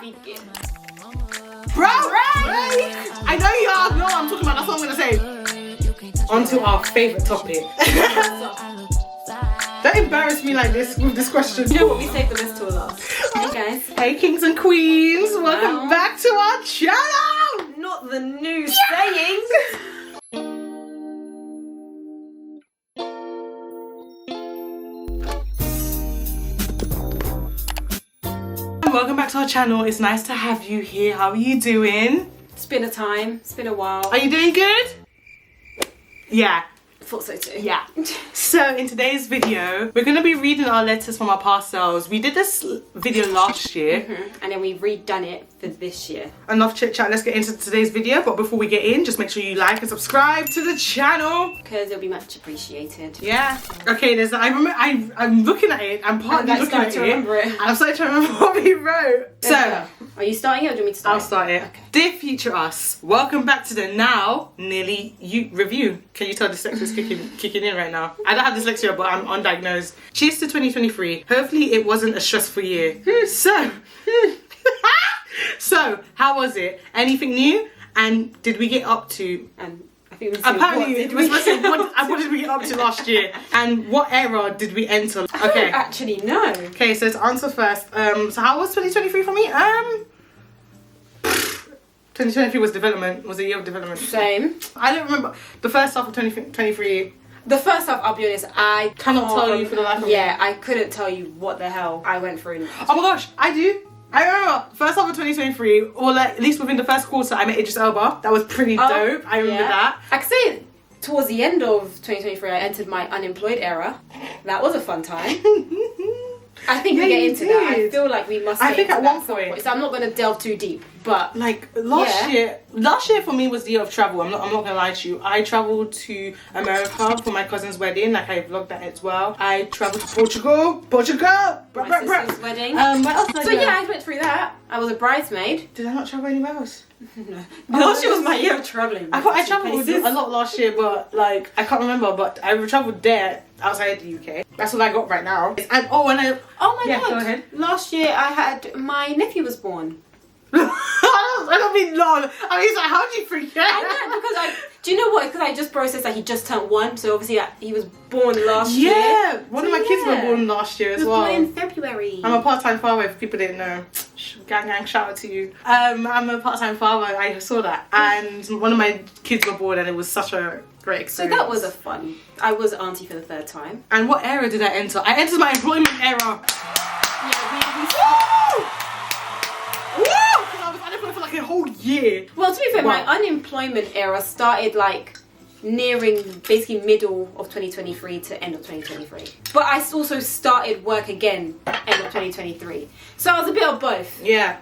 Bro, I know you all know what I'm talking about. That's what I'm gonna say. On to our favourite topic. Don't embarrass me like this with this question. You know what? We saved the best till last. Hey guys. Hey kings and queens, welcome back to our channel. Not the new sayings. Welcome back to our channel. It's nice to have you here. How are you doing? It's been a time. It's been a while. Are you doing good? Yeah. I thought so too. Yeah. So in today's video, we're going to be reading our letters from our past selves. We did this video last year. And then we've redone it for this year. Enough chit chat, let's get into today's video. But before we get in, just make sure you like and subscribe to the channel. Because it'll be much appreciated. Yeah. Okay, there's I'm looking at it. I'm partly looking at it. Remember it. I'm starting to remember what we wrote. So, are you starting it or do you want me to start? I'll start it. Okay. Dear future us, welcome back to the now nearly review. Can you tell dyslexia is kicking in right now? I don't have dyslexia, but I'm undiagnosed. Cheers to 2023. Hopefully it wasn't a stressful year. So how was it? Anything new? And did we get up to? And I think apparently it was supposed to say what did we get up to last year? And what era did we enter? I don't actually know. Okay, so to answer first, so how was 2023 for me? 2023 was development, was a year of development. Same. I don't remember the first half of 2023. The first half, I'll be honest, I cannot tell you for the life of me. Yeah, I couldn't tell you what the hell I went through. Oh my gosh, I do. I remember first half of 2023, or like, at least within the first quarter, I met Idris Elba. That was pretty dope. I remember that. I could say towards the end of 2023, I entered my unemployed era. That was a fun time. I think we get into that. I feel like we must. I think at one point. So I'm not going to delve too deep, but like last year for me was the year of travel. I'm not gonna lie to you. I traveled to America for my cousin's wedding. Like I vlogged that as well. I traveled to Portugal. My sister's wedding. What else did I do? I went through that. I was a bridesmaid. Did I not travel anywhere else? No. Last year was my year of traveling. I thought I travelled a lot last year, but like I can't remember. But I travelled there outside the UK. That's all I got right now. And oh my god! Go ahead. Last year I had my nephew was born. I don't mean long. I mean, like, how do you forget? I know, because do you know what? Because I just processed that he just turned 1, so obviously he was born last year. Yeah, one of my kids were born last year as well. He was born in February. I'm a part-time father. If people didn't know, gang, shout out to you. I'm a part-time father. I saw that, and one of my kids were born, and it was such a great experience. So that was fun. I was auntie for the 3rd time. And what era did I enter? I entered my employment era. For like a whole year. Well, to be fair, my unemployment era started like nearing basically middle of 2023 to end of 2023. But I also started work again end of 2023. So I was a bit of both. Yeah.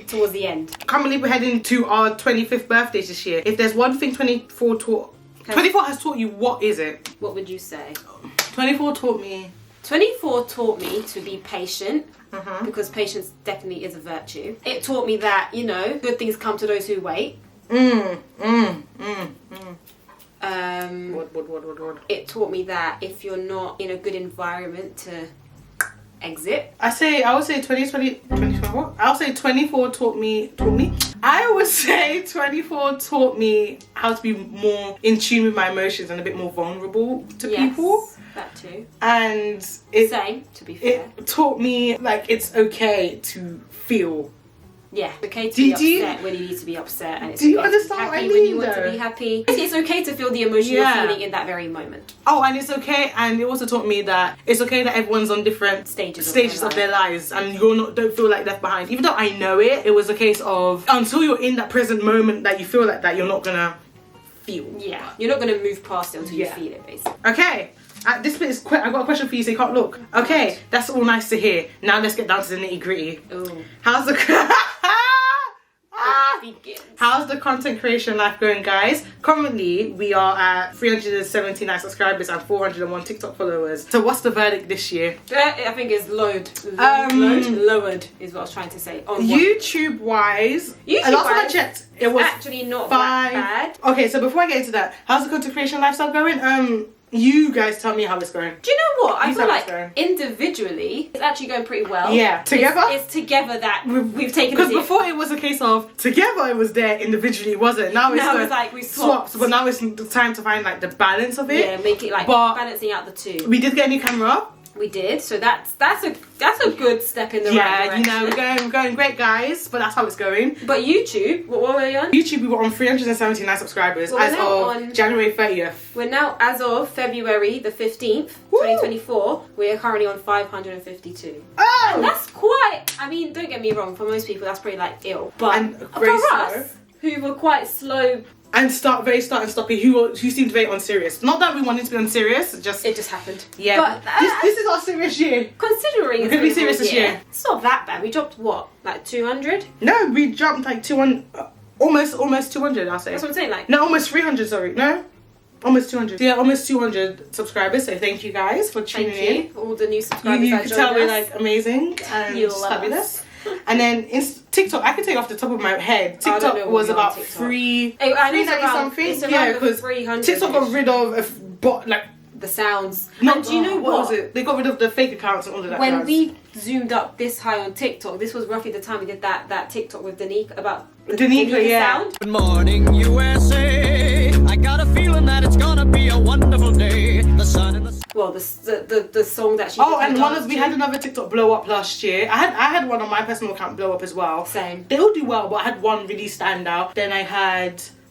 Towards the end. I can't believe we're heading to our 25th birthday this year. If there's one thing 24 has taught you, what is it? What would you say? 24 taught me to be patient. Because patience definitely is a virtue. It taught me that, good things come to those who wait. What? It taught me that if you're not in a good environment to exit. I would say 24 taught me. I would say 24 taught me how to be more in tune with my emotions and a bit more vulnerable to people. That too. And same, to be fair. It taught me like it's okay to feel. Yeah, it's okay to be upset when you need to be upset, and it's okay to be happy when you want to be happy. It's okay to feel the emotion you're feeling in that very moment. Oh, and it's okay, and it also taught me that it's okay that everyone's on different stages of their lives, and don't feel like left behind. Even though I know it was a case of until you're in that present moment that you feel like that, you're not gonna feel. Yeah, you're not gonna move past it until you feel it, basically. Okay. This bit is quick. I've got a question for you so you can't look. Okay, that's all nice to hear. Now let's get down to the nitty gritty. How's the content creation life going, guys? Currently, we are at 379 subscribers and 401 TikTok followers. So what's the verdict this year? I think it's lowered is what I was trying to say. YouTube wise, last time I checked, it was actually not that bad. Okay, so before I get into that, how's the content creation lifestyle going? You guys tell me how it's going. Do you know what? I You feel tell me how it's like individually, it's actually going pretty well. Yeah, together? It's together that we've taken Because it in. before it was a case of together it was there, individually it wasn't. Now it's like we swapped. But now it's the time to find like the balance of it. Yeah, make it like But balancing out the two. we did get a new camera. We did, so that's a good step in the right direction. Yeah, you know, we're going great, guys, but that's how it's going. But YouTube, what were we on? YouTube, we were on 379 subscribers Well, as of January 30th. We're now, as of February the 15th, 2024, we're currently on 552. Oh! And that's quite, I mean, don't get me wrong, for most people that's pretty like ill. But And for very us, who were quite slow, and start and stoppy, who seemed very unserious. Not that we wanted to be unserious, it just happened. Yeah, but this is our serious year. Considering We're gonna be serious this year. It's not that bad. We dropped what, like 200? No, we jumped like 200, almost 200. I'll say. That's what I'm saying. Like No, almost 300. Sorry, no, almost 200. Yeah, almost 200 subscribers. So thank you guys for tuning thank you for all the new subscribers. You that can joined tell we're us. like amazing and You love fabulous. And then TikTok, I can tell you off the top of my head. TikTok was about TikTok. 330 something. It's around Yeah, the because 300. TikTok got rid of the sounds. No, And do you know what was it? They got rid of the fake accounts and all of that. When jazz. we zoomed up this high on TikTok, this was roughly the time we did that TikTok with Dani about the Danica, yeah. sound. Good morning, USA. I got a feeling that it's gonna be a wonderful day. The sun and the Well, the song that she. Oh, did and we had another TikTok blow up last year. I had one on my personal account blow up as well. Same. They all do well, but I had one really stand out. Then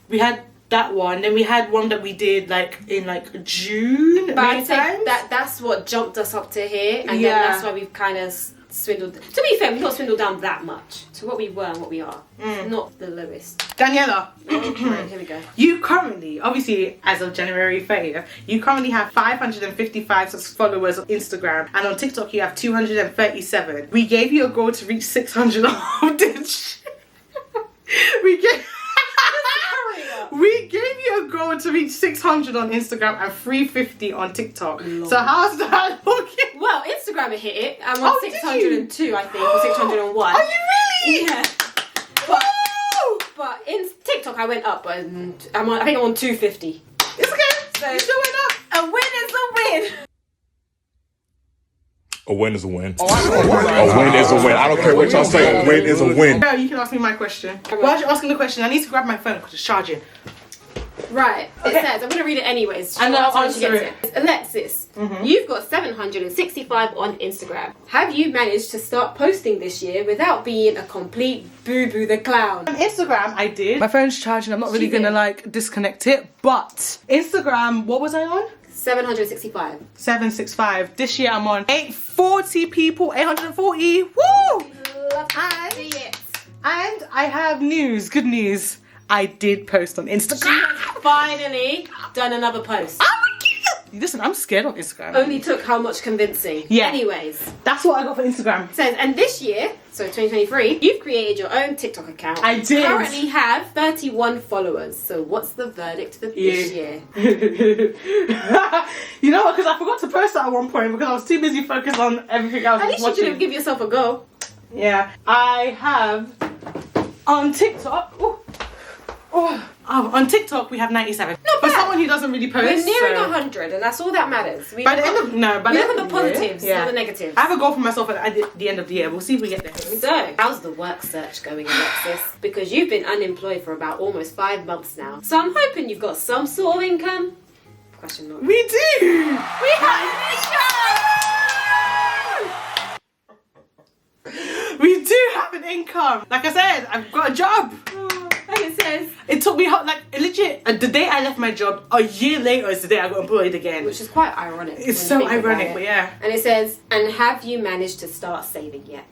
we had that one. Then we had one that we did like in like June. But May I'd say times. that's what jumped us up to here, and Yeah. then that's why we've kind of swindled. To be fair, we've not swindled down that much to what we were and what we are. Not the lowest. Daniella, Right, here we go. you currently, obviously, as of January 30th, you currently have 555 followers on Instagram, and on TikTok you have 237. We gave you a goal to reach 600 on this. We gave you a goal to reach 600 on Instagram and 350 on TikTok. Lord. So how's that looking? Well, Instagram had hit it. I'm on Oh, did you? 602, I think, or 601. Are you really? Yeah. But in TikTok, I went up, and I think I'm on 250. It's okay. So You still went up. a win is a win. A win is a win. A win is a win. I don't care what y'all say. A win is a win. Girl, you can ask me my question. While you're asking the question, I need to grab my phone because it's charging. Right. It Okay. says, I'm going to read it anyways. And I'll Once she answer gets Alexis, you've got 765 on Instagram. Have you managed to start posting this year without being a complete boo-boo the clown? On Instagram, I did. My phone's charging. I'm not really She gonna did. like disconnect it. But Instagram, what was I on? 765. 765. This year I'm on 840 people. 840. Woo! Love to see it. And I have news. Good news. I did post on She Instagram. has finally done another post. Oh my God. Listen, I'm scared of Instagram. Only took how much convincing? Yeah. Anyways, That's what I got for Instagram. says, and this year, so 2023, you've created your own TikTok account. I did. Currently have 31 followers. So what's the verdict for this year? You know what? Because I forgot to post that at one point because I was too busy focused on everything else. At I least was you didn't watching. give yourself a go. Yeah, I have on TikTok. On TikTok we have 97. Not For bad. someone who doesn't really post. We're nearing so- 100, and that's all that matters. We By the look end of by we the look end at of the year, positives, yeah. not the negatives. I have a goal for myself at the end of the year. We'll see if we get there. So, how's the work search going, Alexis? Because you've been unemployed for about almost 5 months now. So I'm hoping you've got some sort of income. Question mark. We do. We We do have an income. Like I said, I've got a job. Like it says, It took me like legit. The day I left my job, a year later is the day I got employed again. which is quite ironic. when It's you so think about ironic, it. but yeah. And it says, and have you managed to start saving yet?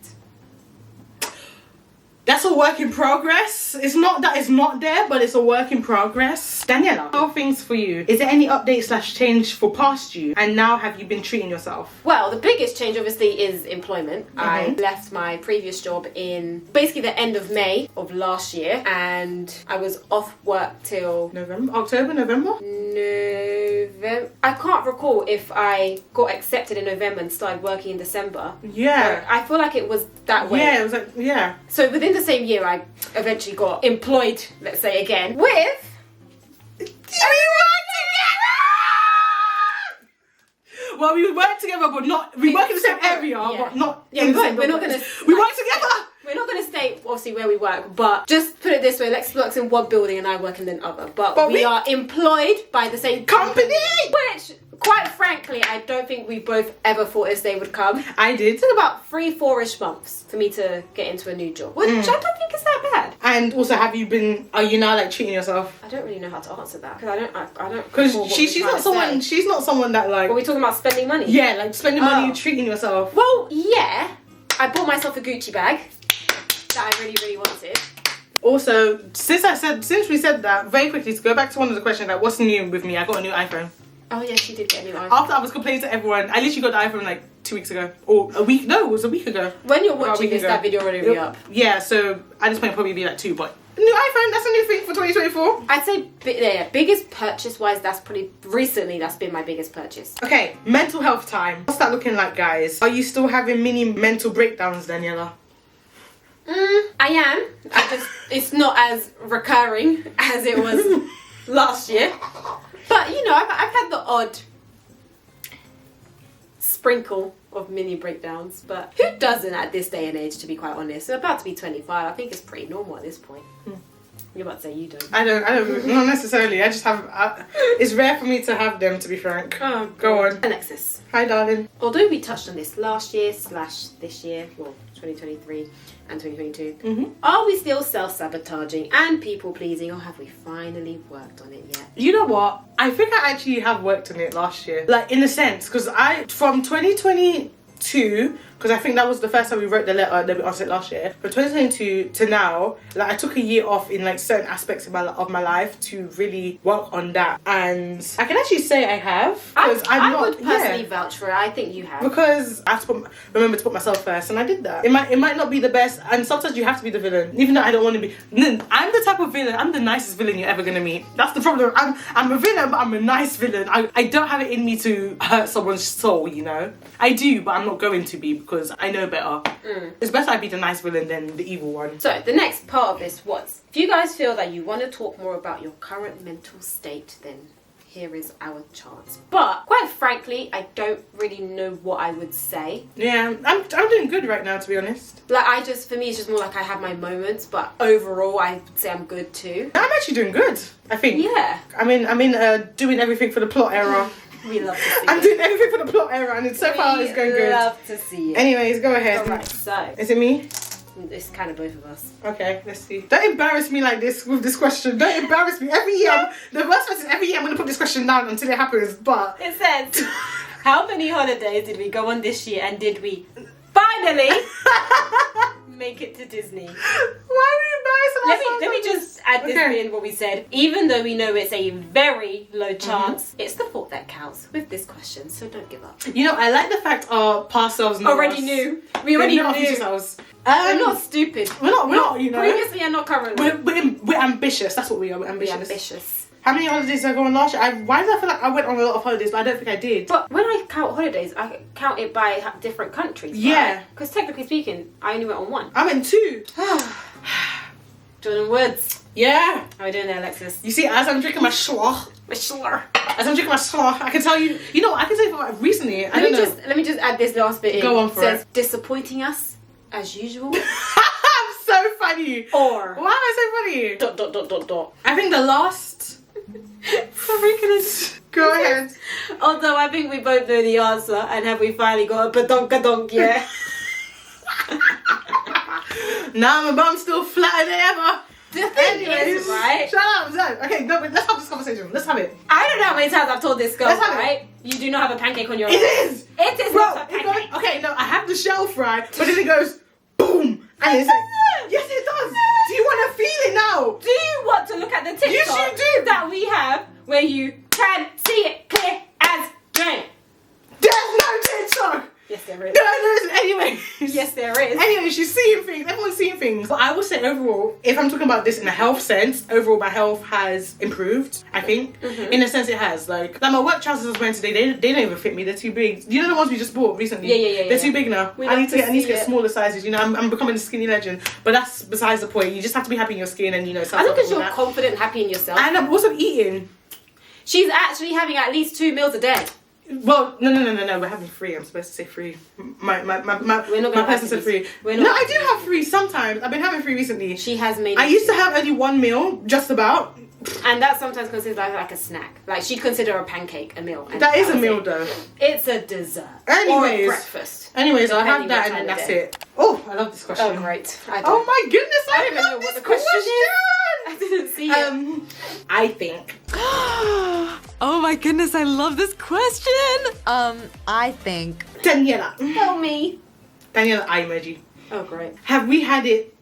That's a work in progress. It's not that it's not there, but it's a work in progress. Daniella, all things for you. Is there any update/change for past you? And now have you been treating yourself? Well, the biggest change obviously is employment. I left my previous job in basically the end of May of last year, and I was off work till October, November? November. I can't recall if I got accepted in November and started working in December. Yeah. I feel like it was that way. Yeah, it was like, yeah. So within the same year, I eventually got employed, let's say again, with... Well, we work together, but not. We work in the same area, but not. Yeah, in the same we're not building. gonna. We work together. We're not going to state obviously where we work, but just put it this way: Lex works in one building and I work in another. But we are employed by the same company. Which, quite frankly, I don't think we both ever thought this day would come. I did. It took about 3-4ish months for me to get into a new job, which I don't think is that bad. And also, are you now like treating yourself? I don't really know how to answer that because I don't. Because she's not someone. She's not someone that like. Are we talking about spending money? Yeah, like spending money, treating yourself. Well, yeah. I bought myself a Gucci bag that I really, really wanted. Also, since we said that, very quickly to go back to one of the questions, like what's new with me? I got a new iPhone. Oh yeah, she did get a new iPhone. After I was complaining to everyone, I literally got the iPhone like 2 weeks ago, or a week. No, it was a week ago. When you're watching this, that video already be up. Yeah, so at this point it'll probably be like 2, but new iPhone. That's a new thing for 2024. I'd say biggest purchase wise, that's pretty recently. That's been my biggest purchase. Okay, mental health time. What's that looking like, guys? Are you still having mini mental breakdowns, Daniella? I am. It's not as recurring as it was last year. But you know, I've had the odd sprinkle of mini breakdowns. But who doesn't at this day and age, to be quite honest? I'm about to be 25. I think it's pretty normal at this point. You're about to say you don't. I don't, not necessarily. I just have, it's rare for me to have them, to be frank. Oh, go on. Alexis. Hi, darling. Although we touched on this last year / this year, well, 2023 and 2022, are we still self-sabotaging and people-pleasing, or have we finally worked on it yet? You know what? I think I actually have worked on it last year. Like, in a sense, because from 2022, because I think that was the first time we wrote the letter that we answered last year. From 2022 to now, like I took a year off in like certain aspects of my life to really work on that, and I can actually say I have. Because I would personally vouch for it. I think you have, because I have to remember to put myself first, and I did that. It might not be the best, and sometimes you have to be the villain, even though I don't want to be. I'm the type of villain. I'm the nicest villain you're ever gonna meet. That's the problem. I'm a villain, but I'm a nice villain. I don't have it in me to hurt someone's soul. You know, I do, but I'm not going to be, because I know better. It's better I be the nice villain than the evil one. So the next part of this was, if you guys feel that you want to talk more about your current mental state, then here is our chance. But quite frankly, I don't really know what I would say. Yeah, I'm doing good right now, to be honest. Like for me, it's just more like I have my moments, but overall, I would say I'm good too. I'm actually doing good, I think. Yeah. I'm in doing everything for the plot error. We love to see I'm doing everything for the plot error, and so far it's going good. We love to see it. Anyways, go ahead. Alright, so. Is it me? It's kind of both of us. Okay, let's see. Don't embarrass me like this with this question. Don't embarrass me. Every year, the worst part is every year I'm going to put this question down until it happens, but... It says, how many holidays did we go on this year, and did we finally make it to Disney? Why are we embarrassing ourselves? Let me just add this in what we said. Even though we know it's a very low chance, it's the thought that counts with this question, so don't give up. You know, I like the fact our past selves know already us. knew. We already know our knew. future selves. We're not stupid. We're not, you know. Previously and not currently. We're ambitious. That's what we are. We're ambitious. We're ambitious. How many holidays did I go on last year? Why did I feel like I went on a lot of holidays, but I don't think I did. But when I count holidays, I count it by different countries. Yeah. Because technically speaking, I only went on one. I went 2. Jordan Woods. Yeah. How are we doing there, Alexis? You see, as I'm drinking my schlor, I can tell you, you know, I can say for recently, Let me just add this last bit in. Go on for it. Says, disappointing us as usual. I'm so funny. Or. Why am I so funny? I think the last... Go ahead. Although I think we both know the answer, and have we finally got a badonkadonk yet? Nah, my bum's still flatter than ever. The thing is, right? Shut up, Zach. Okay, no, but let's have this conversation. Let's have it. I don't know how many times I've told this girl, Let's have right? You do not have a pancake on your It is! It is Bro, not a pancake. Okay, no, I have the shelf, right? But then it goes, boom! And it's like, yes, it does! Do you want to feel it now? Do you want to look at the TikTok You should do. that we have where you can see it clear as day? There's no TikTok! Yes, there is. No, there isn't. Anyway. Yes, there is. Anyway, she's seeing things. Everyone's seeing things. But I would say overall, if I'm talking about this in a health sense, overall my health has improved, I think. In a sense it has. Like my work trousers I was wearing today, they don't even fit me. They're too big. You know the ones we just bought recently? Yeah. They're too big now. I need to get smaller sizes. You know, I'm becoming a skinny legend. But that's besides the point. You just have to be happy in your skin and, you know, as long as you're confident, happy in yourself. And I'm also eating. She's actually having at least 2 meals a day. Well, no. We're having 3. I'm supposed to say 3. My We're not gonna person said 3. We're No, not I do have 3 sometimes. I've been having 3 recently. She has made. I used to have only 1 meal, just about. And that's sometimes considered like a snack. Like she'd consider a pancake a meal. And That is a meal though. It's a dessert. Anyways. Or a breakfast. Anyways, I have Depending that what and then time of that's day. it. Oh, I love this question. Oh great. Oh my goodness, I don't even know love what this the question is. question. I didn't see it. I think. Oh my goodness, I love this question. I think. Daniella. Tell me. Daniella eye emoji. Oh great. Have we had it?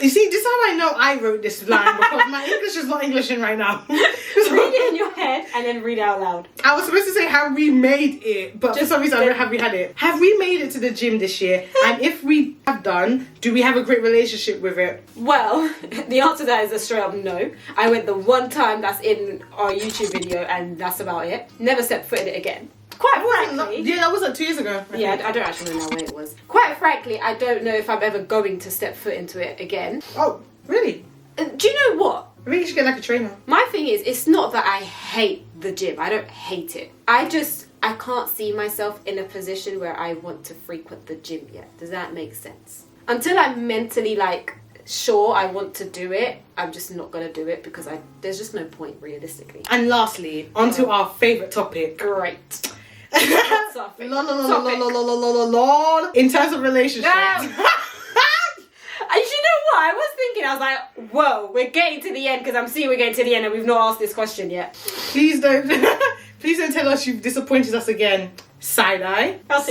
You see, this is how I know I wrote this line because my English is not Englishing right now. Read it in your head and then read it out loud. I was supposed to say have we made it, but for some reason I wrote have we had it. Have we made it to the gym this year? And if we have done, do we have a great relationship with it? Well, the answer to that is a straight up no. I went the one time that's in our YouTube video and that's about it. Never stepped foot in it again. Quite frankly. Yeah, that was like 2 years ago. Yeah, I don't actually know when it was. Quite frankly, I don't know if I'm ever going to step foot into it again. Oh, really? Do you know what? I think you should get like a trainer. My thing is, it's not that I hate the gym. I don't hate it. I can't see myself in a position where I want to frequent the gym yet. Does that make sense? Until I'm mentally like sure I want to do it, I'm just not gonna do it because there's just no point realistically. And lastly, onto our favourite topic. Great. What's our favorite topic? Lol. In terms of relationships. And you know what? I was thinking, I was like, whoa, we're getting to the end because I'm seeing we're getting to the end and we've not asked this question yet. Please don't tell us you've disappointed us again. Side-eye. I'll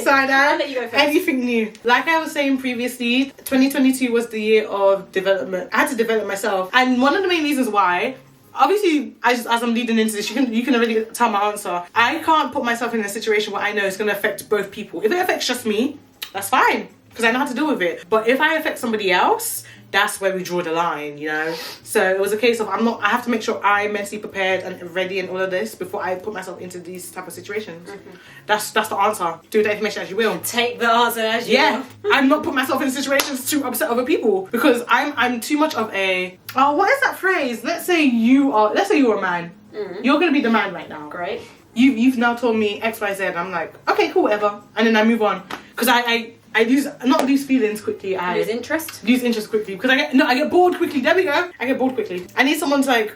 let you go first. Anything new. Like I was saying previously, 2022 was the year of development. I had to develop myself. And one of the main reasons why, obviously, as I'm leading into this, you can already tell my answer. I can't put myself in a situation where I know it's going to affect both people. If it affects just me, that's fine. Because I know how to deal with it. But if I affect somebody else, that's where we draw the line, you know? So it was a case of I have to make sure I'm mentally prepared and ready and all of this before I put myself into these type of situations. Mm-hmm. That's the answer. Do with that information as you will. Take the answer as you will. I'm not putting myself in situations to upset other people because I'm too much of a, what is that phrase? Let's say you're a man. Mm-hmm. You're going to be the man right now. Great. You've now told me X, Y, Z. I'm like, okay, cool, whatever. And then I move on. Because I lose feelings quickly. I lose interest? Lose interest quickly. Because I get bored quickly. There we go. I get bored quickly. I need someone to like...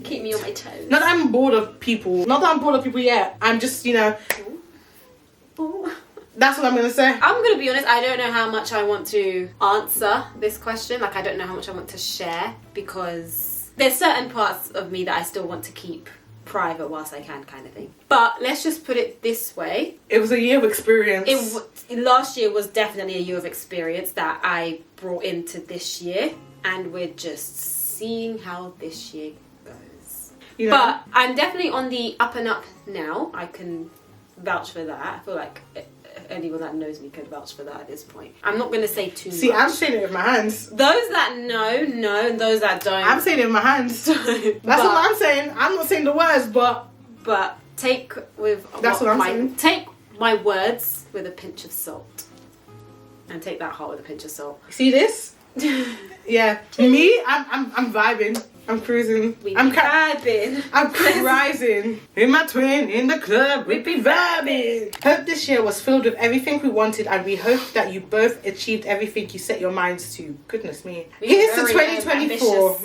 keep me on my toes. Not that I'm bored of people. Not that I'm bored of people yet. I'm just, you know... Ooh. That's what I'm going to say. I'm going to be honest. I don't know how much I want to answer this question. Like, I don't know how much I want to share. Because there's certain parts of me that I still want to keep private whilst I can, kind of thing. But let's just put it this way. It was a year of experience. Last year was definitely a year of experience that I brought into this year, and we're just seeing how this year goes. You know? But I'm definitely on the up and up now. I can vouch for that. I feel like anyone that knows me can vouch for that at this point. I'm not going to say too much. See, I'm saying it with my hands. Those that know, and those that don't. I'm saying it with my hands. That's what I'm saying. I'm not saying the words, but take with take my words with a pinch of salt, and take that heart with a pinch of salt. See this? Yeah, me. I'm vibing. I'm cruising. I'm vibing. I'm cruising. In my twin, in the club, we be vibing. Hope this year was filled with everything we wanted, and we hope that you both achieved everything you set your minds to. Goodness me. Here's to 2024.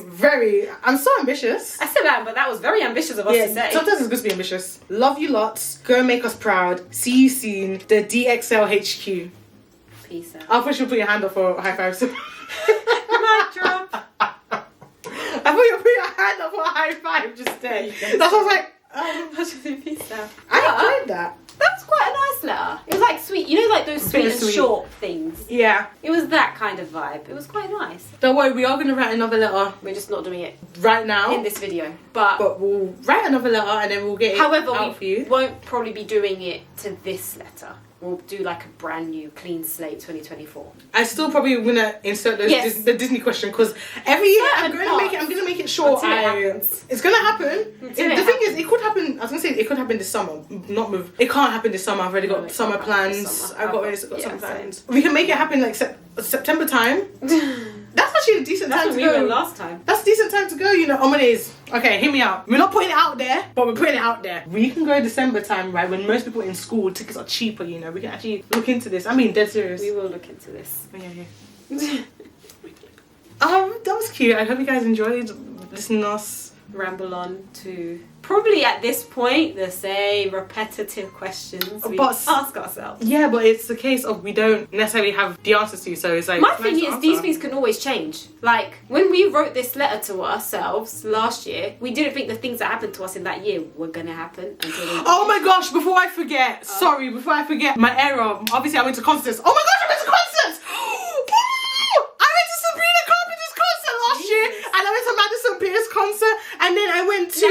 I'm so ambitious. I said that, but that was very ambitious of us to say. Sometimes it's good to be ambitious. Love you lots. Go make us proud. See you soon. The DXL HQ. Peace out. I thought you put your hand up for high fives. Mic drop. I thought you put your hand up for a high five just then. That's what I was like, I just said peace out. I enjoyed that. That was quite a nice letter. It was like sweet. You know, like those sweet and short things. Yeah. It was that kind of vibe. It was quite nice. Don't worry, we are going to write another letter. We're just not doing it right now in this video. But we'll write another letter and then we'll get it out for you. However, we won't probably be doing it to this letter. We'll do like a brand new clean slate 2024. I still probably gonna insert those the Disney question because every year I'm gonna make it short. It's gonna happen. The thing is, it could happen. I was gonna say it could happen this summer. It can't happen this summer. I've already got summer plans. I've got summer plans. We can make it happen like September time. That's actually a decent time That's to when we go. went last time. That's a decent time to go, you know. My days. Okay, hear me out. We're not putting it out there, but we're putting it out there. We can go December time, right? When most people in school, tickets are cheaper, you know. We can actually look into this. I mean, dead serious. We will look into this. Oh, yeah. That was cute. I hope you guys enjoyed listening to us Ramble on to probably at this point the same repetitive questions we But- ask ourselves. Yeah, but it's the case of we don't necessarily have the answers to, so it's like... My it's thing nice to is, answer. these things can always change. Like, when we wrote this letter to ourselves last year, we didn't think the things that happened to us in that year were going to happen until they Oh my gosh, before I forget, before I forget my error, obviously I went to concerts. Oh my gosh, I went to concerts! I went to Sabrina Carpenter's concert last year, and I went to Madison Beer's concert, and then I went to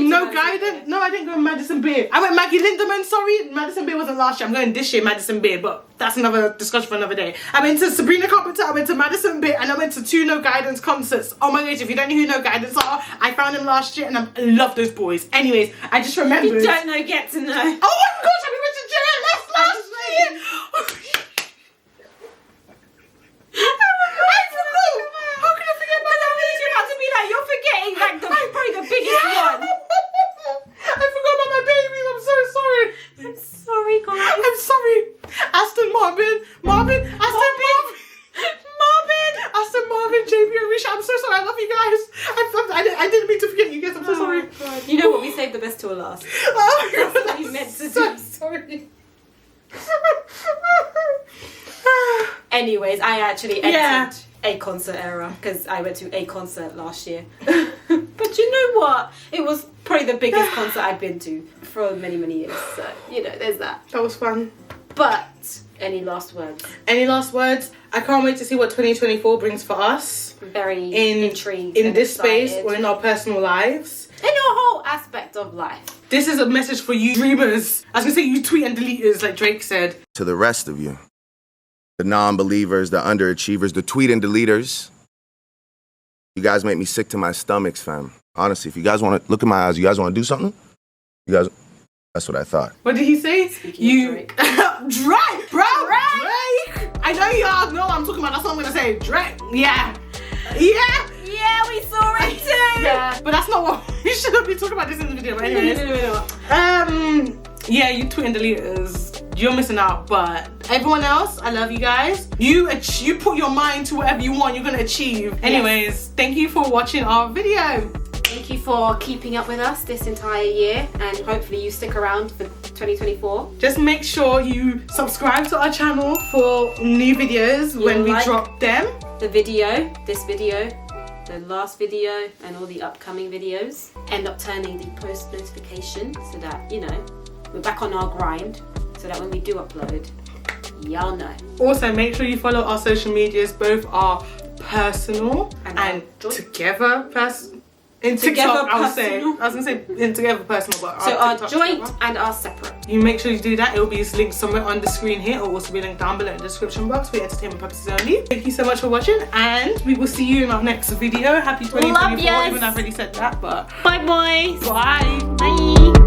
No Guidance. No, I didn't go to Madison Beer. I went Maggie Lindemann, sorry. Madison Beer wasn't last year. I'm going this year, Madison Beer, but that's another discussion for another day. I went to Sabrina Carpenter, I went to Madison Beer, and I went to 2 No Guidance concerts. Oh my gosh, if you don't know who No Guidance are, I found them last year, and I love those boys. Anyways, I just remembered. If you don't know, get to know. Oh my gosh, we went to JLS last year! I forgot! How can I forget about that? You're about to be like, you're forgetting like probably the biggest one. I forgot about my babies, I'm so sorry. I'm sorry, guys. I'm sorry. Aston Marvin, Aston Marvin, JB and Risha, I'm so sorry, I love you guys. I didn't mean to forget you guys, I'm so sorry. God. You know what, we saved the best till last. Oh my God, That's what we meant to so do. sorry. Anyways, I actually entered a concert era because I went to a concert last year. But you know what? It was probably the biggest concert I've been to for many, many years. So, you know, there's that. That was fun. But, any last words? Any last words? I can't wait to see what 2024 brings for us. Very intrigued. In and this space excited. or in our personal lives. In your whole aspect of life. This is a message for you dreamers. I was gonna say you tweet and deleters, like Drake said. To the rest of you, the non-believers, the underachievers, the tweet and deleters, you guys make me sick to my stomachs, fam. Honestly, if you guys want to look in my eyes, you guys want to do something? You guys, that's what I thought. What did he say? Speaking of Drake. Drake, bro. Drake. I know y'all know what I'm talking about. That's what I'm gonna say. Drake. Yeah. Yeah, we saw it too. Yeah. But that's not what we shouldn't be talking about this in the video. But anyways. Yeah, you tweet and deleters. You're missing out, but everyone else, I love you guys. You put your mind to whatever you want, you're gonna achieve. Anyways, thank you for watching our video. Thank you for keeping up with us this entire year, and hopefully you stick around for 2024. Just make sure you subscribe to our channel for new videos when we drop them. The video, this video, the last video, and all the upcoming videos. End up turning the post notification so that, you know, we're back on our grind, so that when we do upload, y'all know. Also, make sure you follow our social medias, both our personal and together in TikTok, I was gonna say in together personal, but so our TikTok joint together. and our separate. You make sure you do that. It will be linked somewhere on the screen here, or also be linked down below in the description box for entertainment purposes only. Thank you so much for watching, and we will see you in our next video. Happy 2024, Love yous. even though I've already said that, but Bye boys. bye. Bye.